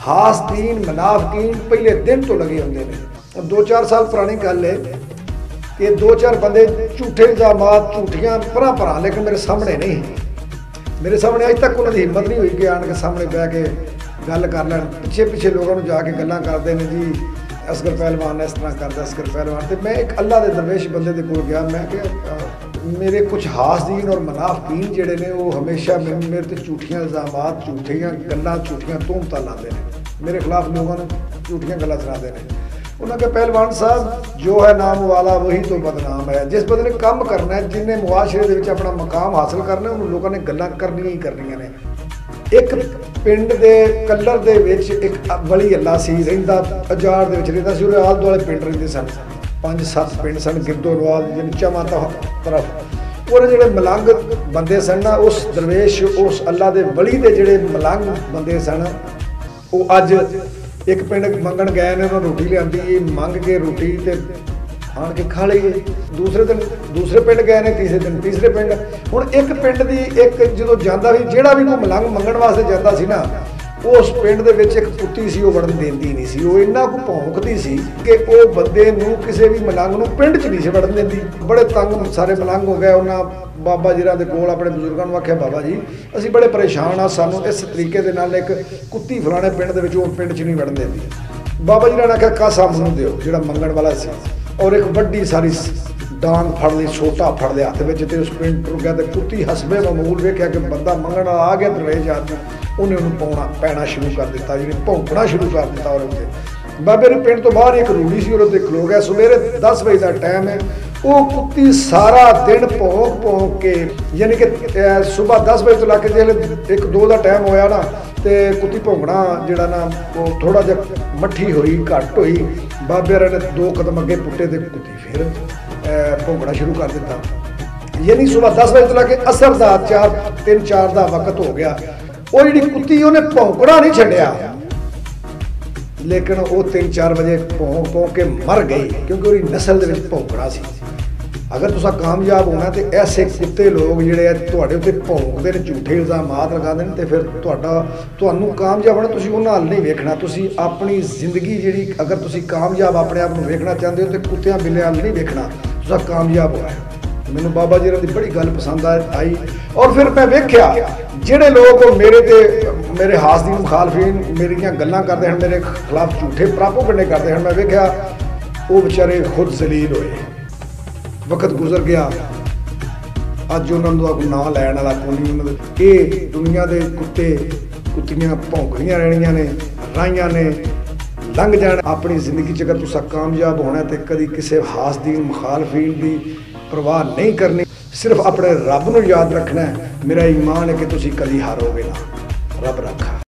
हासदीन मुनाफिकीन पहले दिन तो लगे होंगे ने। 2-4 साल पुरानी गल है कि 2-4 बंदे झूठे इल्जामात झूठियां भरा लेकिन मेरे सामने नहीं, मेरे सामने अज तक उन्होंने हिम्मत नहीं हुई कि आन के सामने बह के गल कर लैन। पिछे पिछे लोगों को जाके गल्लां करते हैं जी असगर पहलवान ने इस तरह करता, असगर पहलवान। तो मैं एक अल्लाह के दरवेश बंदे के कोल गया, मैं कि मेरे कुछ हासदीन और मुनाफिकीन जिहड़े ने वो हमेशा मेरे ते झूठियां इल्जामात झूठियां गल्लां झूठियां तोहमतां लाते हैं, मेरे खिलाफ लोगों ने झूठियां गल्लां सुनाते हैं। उन्होंने कहा पहलवान साहब जो है नाम वाला वही तो बदनाम है। जिस बंदे ने काम करना है, जिन्हें मुआशरे दे विच अपना मकाम हासिल करना है, उन्होंने लोगों ने गल्लां करनियां ही करनियां ने। एक पिंड दे कलर दे विच एक वली अल्लाह सी रहिंदा, अजार दे विच रहिंदा सी, उहदे आले दुआले पिंड रहिंदे सन, 5-7 पिंड सन गिरदो नवाब जिन चवां तरफ। और जिहड़े मलंग बंदे सन ना, उस दरवेश उस अल्लाह दे वली दे जिहड़े मलंग बंदे सन, वो अज एक पिंड मंगण गए ने, उन्होंने रोटी लियांदी, मंग के रोटी ते आन के खा ली। दूसरे दिन दूसरे पिंड गए ने, तीसरे दिन तीसरे पिंड। हुण एक पिंड दी एक जो जांदा भी जिहड़ा भी कोई मलंग मंगण वास्ते जांदा सी ना, उस पिंड दे विच एक कुत्ती सी, वो वड़न देंदी नहीं सी। वो इन्ना को भौंकदी सी कि वो बंदे नूं किसी भी मलंग नूं पिंड च नहीं सी वड़न देंदी। बड़े तंग सारे मलंग हो गए। उन्हां बाबा जिहरां दे कोल अपने बजुर्गां नूं आख्या बाबा जी असीं बड़े परेशान आ, सानूं इस तरीके दे नाल एक कुत्ती फलाणे पिंड दे विच वो पिंड च नहीं वड़न देंदी। बाबा जी ने आख्या कासा मैनूं दिओ जिहड़ा मंगण वाला सी, और एक वड्डी सारी डांग फड़ ली, छोटा फड़ लिया हत्थ विच, ते उस पिंड टुर गया। ते कुत्ती हसबे मामूल वेख्या कि बंदा मंगण वाला आ गया, दरवेश आदमी, उन्हें उन्होंने पैना शुरू कर दिता, जिन्हें भौंकना शुरू कर दिता। और उत्ते बाबे ने पिंड तो बाहर एक रूड़ी सी, और खलो गया। सवेरे 10 बजे का टाइम है। वो कुत्ती सारा दिन भौंक के, यानी कि सुबह 10 बजे तो लैके जिसले 1-2 का टाइम होया ना, तो कुत्ती भौंकना जिहड़ा ना वो थोड़ा जिहा मट्ठी हुई, घट हुई। बाबे ने 2 कदम अगे पुट्टे तो कुत्ती फिर भौंकना शुरू कर दिता। यानी सुबह 10 बजे तो लैके असर का 3-4 का वक्त हो गया। वो जी कुत्ती उन्हें भौंकना नहीं छड्डिया, लेकिन वो 3-4 बजे भौंक के मर गई, क्योंकि उसकी नस्ल के भौंकना सी। अगर तुसा कामयाब होना तो ऐसे कुत्ते लोग जिहड़े तुहाडे उत्ते भौंकदे ने, झूठे इल्जामात लगाते हैं, तो फिर तुहानूं कामयाब होना तुसीं उन्हां अल नहीं वेखना। तुसीं अपनी जिंदगी जिहड़ी अगर तुसीं कामयाब अपने आप नूं वेखना चाहते हो तो कुत्तियां बिल्लियां अल नहीं वेखना, तुसां कामयाब होना है। मैनूं बाबा जी की बड़ी गल पसंद आई। और फिर मैं वेख्या जिहड़े लोग मेरे हासदीन मुखालफीन मेरियां गल्लां करते हैं, मेरे खिलाफ झूठे प्रापोगंडे करते हैं, मैं वेख्या वो बेचारे खुद जलील होए। वक्त गुजर गया, अज उन्होंने कोई नां लैण वाला कोई नहीं। ये दुनिया के कुत्ते कुत्तियां भौंकदियां रहनियां ने, राहियां ने लंघ जाण। अपनी जिंदगी अगर तुसा कामयाब होना तो कभी किसी हासदीन मुखालफीन की परवाह नहीं करनी, सिर्फ अपने रब नूं याद रखना है। मेरा ईमान है कि तुसीं कभी हारोगे ना। रब रखा।